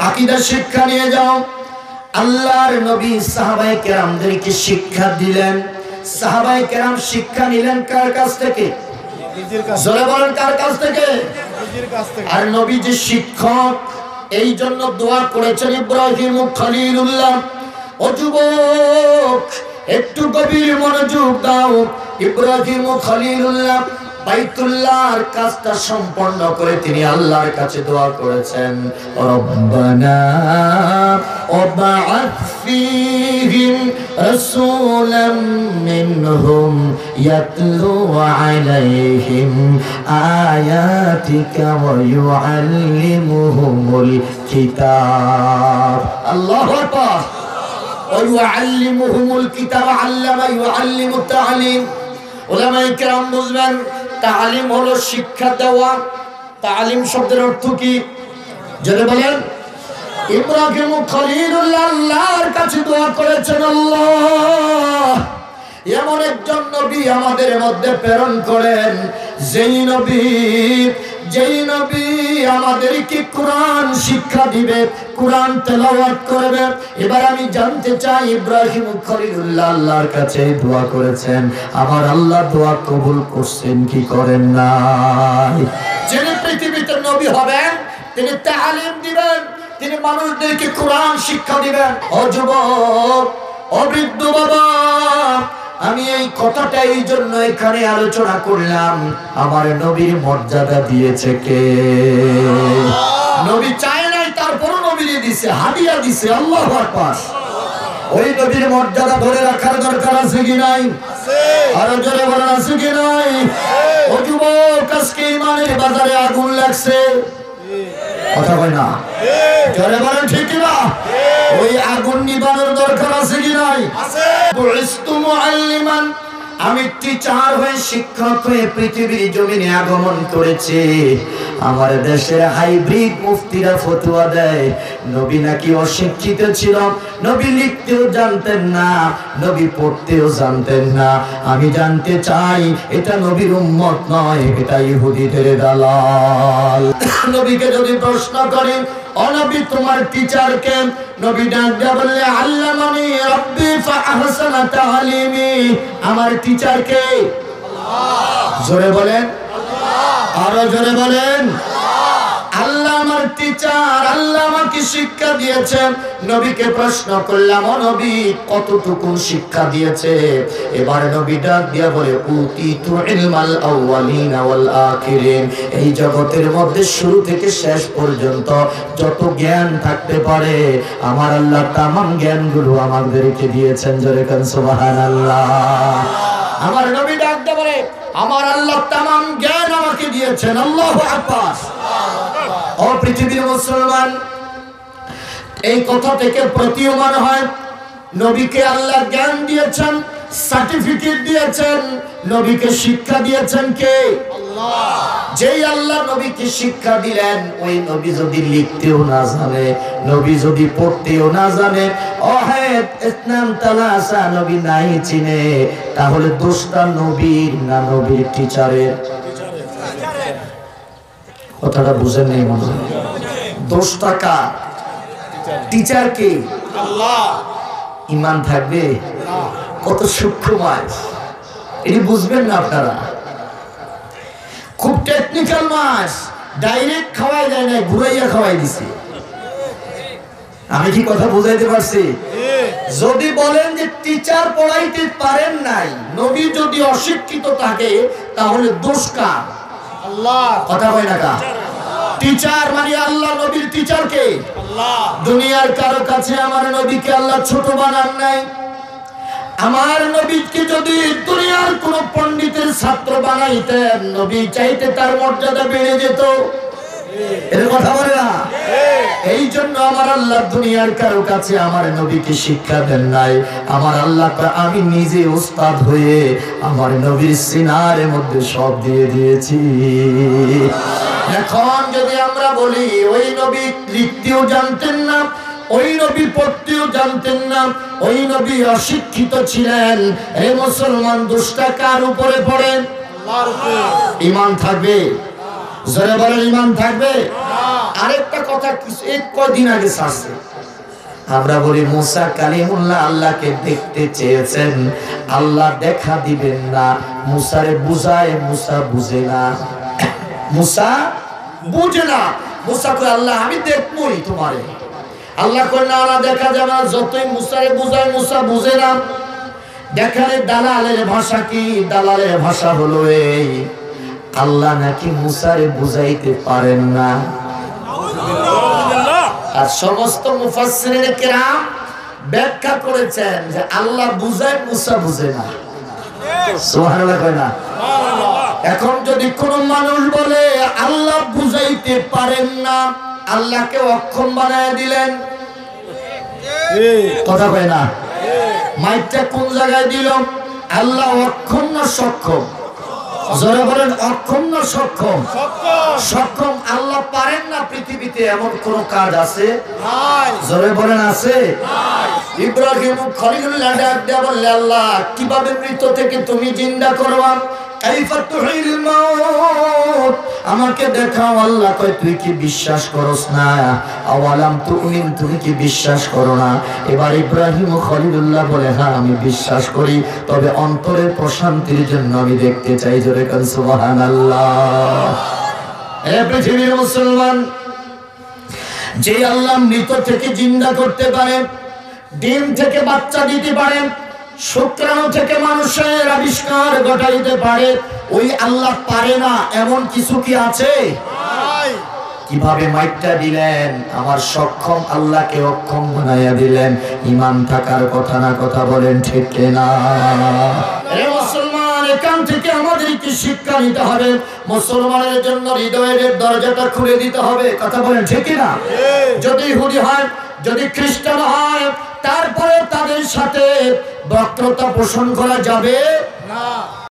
আকীদা শিক্ষা নিয়ে যাও। আল্লাহর নবী সাহাবায়ে কেরামদেরকে শিক্ষা দিলেন। সাহাবায়ে কেরাম শিক্ষা নিলেন কার কাছ থেকে? জোরে বলেন, কার কাছ থেকে? আর নবী যে শিক্ষক, এই জন্য দোয়া করেছেন ইব্রাহিম খলিলুল্লাহ। ও যুবক, একটু গভীর মনোযোগ দাও। ইব্রাহিম খলিলুল্লাহ বাইতুল্লাহর কাজটা সম্পন্ন করে তিনি আল্লাহর কাছে দোয়া করেছেন, রব্বানা ওয়াবআথ ফীহিম রাসূলাম মিনহুম ইয়াতলু আলাইহিম আয়াতিকা ওয়া ইউআল্লিমুহুমুল কিতাব। আল্লাহু আকবার। ওয়া ইউআল্লিমুহুমুল কিতাব, আল্লামা ইউআল্লিমুত তা'লিম। উলামায়ে কেরাম বুঝবেন, তালিম হলো শিক্ষা দেওয়া। তালিম শব্দের অর্থ কি? জোরে বলেন। ইব্রাহিম খলিলুল্লাহ আল্লাহর কাছে দোয়া করেছেন, আল্লাহ এমন একজন নবী আমাদের মধ্যে প্রেরণ করেন, যেই নবী আমাদেরকে কোরআন শিক্ষা দিবে, কোরআন তেলাওয়াত করবে। এবার আমি জানতে চাই, ইব্রাহিম খলিলুল্লাহ আল্লাহর কাছে দোয়া করেছেন, আমার আল্লাহ দোয়া কবুল করছেন কি করেন নাই? যিনি পৃথিবীতে নবী হবেন, তিনি তালিম দিবেন, তিনি মানুষদেরকে কোরআন শিক্ষা দিবেন। ও যুবক, ও বৃদ্ধ বাবা, আমি এই কথাটা এই জন্য এখানে আলোচনা করলাম, আমার নবীর মর্যাদা দিয়েছে কে? নবী চায় নাই, তারপর নবীরে দিছে, হাদিয়া দিছে। আল্লাহু আকবার। ওই নবীর মর্যাদা ধরে রাখার দরকার আছে কি নাই? আরো জোরে বলেন, আছে কি নাই? ও যুবক, আজকে ইমানের বাজারে আগুন লাগছে, কথা কয় না, জোরে বলেন ঠিক কি না? ওই আগুন নিবানোর দরকার আছে কি নাই? বুইস্তু মুআল্লিমান, আমি টিচার হয়ে, শিক্ষক হয়ে পৃথিবীর জমিনে আগমন করেছি। আমার দেশের হাইব্রিড মুফতিরা ফতোয়া দেয় নবী নাকি অশিক্ষিত ছিল, নবী লিখতেও জানতেন না, নবী পড়তেও জানতেন না। আমি জানতে চাই, এটা নবীর উম্মত নয়, এটা ইহুদিদের দালাল। নবীকে যদি প্রশ্ন করি, ও নবী তোমার টিচার কে? নবী ডাক দিয়ে বললে, আল্লামানি রাব্বি ফাআহসানা তা'লিমি, আমার টিচার কে? আল্লাহ। জোরে বলেন, আল্লাহ। আরো জোরে বলেন, আল্লাহ আমার টিচার, আল্লাহ আমাকে শিক্ষা দিয়েছেন। নবীকে প্রশ্ন করলাম, ও নবী কতটুকু শিক্ষা দিয়েছে? এবার নবী ডাক দিয়া বলে, উতিতু ইলমাল আউয়ালিনা ওয়াল আখিরিন, এই জগতের মধ্যে শুরু থেকে শেষ পর্যন্ত যত জ্ঞান থাকতে পারে আমার আল্লাহ তামাম জ্ঞানগুলো আমাদেরকে দিয়েছেন। জোরে কান সুবহানাল্লাহ। আমার নবী ডাক দিয়া বলে, আমার আল্লাহ তামাম জ্ঞান আমাকে দিয়েছেন। আল্লাহু আকবার। ও পৃথিবীর মুসলমান, এই কথা থেকে প্রতীয়মান হয় নবীকে আল্লাহ জ্ঞান দিয়েছেন, সার্টিফিকেট দিয়েছেন, নবীকে শিক্ষা দিয়েছেন কে? আল্লাহ। যেই আল্লাহ নবীকে শিক্ষা দিলেন, ওই নবী যদি লিখতেও না জানে, নবী যদি পড়তেও না জানে, অহেদ ইসলাম তালাসা নবী নাই চিনে, তাহলে দোষটা নবীর না নবীর টিচারের? কথাটা বুঝেন নেই মনে হয়। দোষটা কার? টিচার কে? আল্লাহ। ঈমান থাকবে? কত সূক্ষ্ম মাছ, এটি বুঝবেন না আপনারা। খুব টেকনিক্যাল মাছ, ডাইরেক্ট খাওয়াই যায় না, ঘুরাইয়া খাওয়াই দিছে। আমি কি কথা বুঝাইতে পারছি? যদি বলেন যে টিচার পড়াইতে পারেন নাই, নবী যদি অশিক্ষিত থাকে, তাহলে দোষ কার? আল্লাহ। কথা হয় না কা? টিচার মানে আল্লাহ নবীর টিচার কে? আল্লাহ। দুনিয়ার কারো কাছে আমার নবীকে আল্লাহ ছোট বানান নাই। আমার নবীকে যদি দুনিয়ার কোন পণ্ডিতের ছাত্র বানাইতেন, নবী চাইতে তার মর্যাদা বেড়ে যেত। এর কথা বলে না? এই জন্য আমার আল্লাহ দুনিয়ার কারো কাছে আমার নবীকে শিক্ষা দেন নাই। আমার আল্লাহ আমি নিজে উস্তাদ হয়ে আমার নবীর সিনার মধ্যে সব দিয়ে দিয়েছি। এখন যদি আমরা বলি ওই নবী লিখতেও জানতেন না, ওই নবী পড়তেও জানতেন না, ওই নবী অশিক্ষিত ছিলেন, এই মুসলমান দোষটা কার উপরে পড়ে? আল্লাহর উপরে। ঈমান থাকবে? জোরে বলেন, ঈমান থাকবে? আরেকটা কথা এক কয়দিন আগে আসছে, আমরা বলি মুসা কালিমুল্লাহ আল্লাহকে দেখতে চেয়েছেন, আল্লাহ দেখা দিবেন না। মুসারে বুঝায়, মুসা বুঝে না, মুসা বুঝে না। মুসা কয় আল্লাহ আমি দেখবই তোমারে। আল্লাহ কয় না না দেখা যাবে না। যতই মুসারে বুঝায় মুসা বুঝে না। দেখারে দালালের ভাষা কি? দালালের ভাষা হলো এই, আল্লাহ নাকি মুসারে বুঝাইতে পারেন না। আর সমস্ত মুফাসসিরিন কিরাম ব্যাখ্যা করেছেন যে আল্লাহ বুঝায়, মুসা বুঝে না। সুবহানাল্লাহ কয় না? এখন যদি কোন মানুষ বলে আল্লাহ বুঝাইতে পারেন না, আল্লাহকে অক্ষম বানায় দিলেন, কথা কয় না? মাইকটা কোন জায়গায় দিল? আল্লাহ অক্ষম না সক্ষম? জোরে বলেন, অক্ষম না সক্ষম? সক্ষম। আল্লাহ পারেন না পৃথিবীতে এমন কোন কাজ আছে? জোরে বলেন আছে? ইব্রাহিম খলিলুল্লাহ ডাক দেয়া বললে আল্লাহ কিভাবে মৃত থেকে তুমি জিন্দা করবা? কাইফা তুহিল মাউত, আমাকে দেখাও। আল্লাহ কয় তুই কি বিশ্বাস করস না? আওয়ালাম তুমিন, তুমি কি বিশ্বাস করো না? এবার ইব্রাহিম খলিলুল্লাহ বলে হ্যাঁ আমি বিশ্বাস করি, তবে অন্তরের প্রশান্তির জন্য আমি দেখতে চাই। জোরে কান সুবহানাল্লাহ। এ পৃথিবীর মুসলমান, যে আল্লাহ মৃত থেকে জিন্দা করতে পারে, ডিম থেকে বাচ্চা দিতে পারে, শুক্রাণু থেকে মানুষের আবিষ্কার ঘটাইতে পারে, ওই আল্লাহ পারে না এমন কিছু কি আছে? কিভাবে মাইকটা দিলেন? আমার সক্ষম আল্লাহকে অক্ষম বানাইয়া দিলেন। ঈমান থাকার কথা না? কথা বলেন ঠিক না? রে মুসলমান, এখান থেকে আমাদেরকে শিক্ষা নিতে হবে। মুসলমানের জন্য হৃদয়ের দরজাটা খুলে দিতে হবে। কথা বলেন ঠিক না? যদি ইহুদি হয়, যদি খ্রিস্টান হয়, তারপরে তাদের সাথে বক্তৃতা পোষণ করা যাবে না।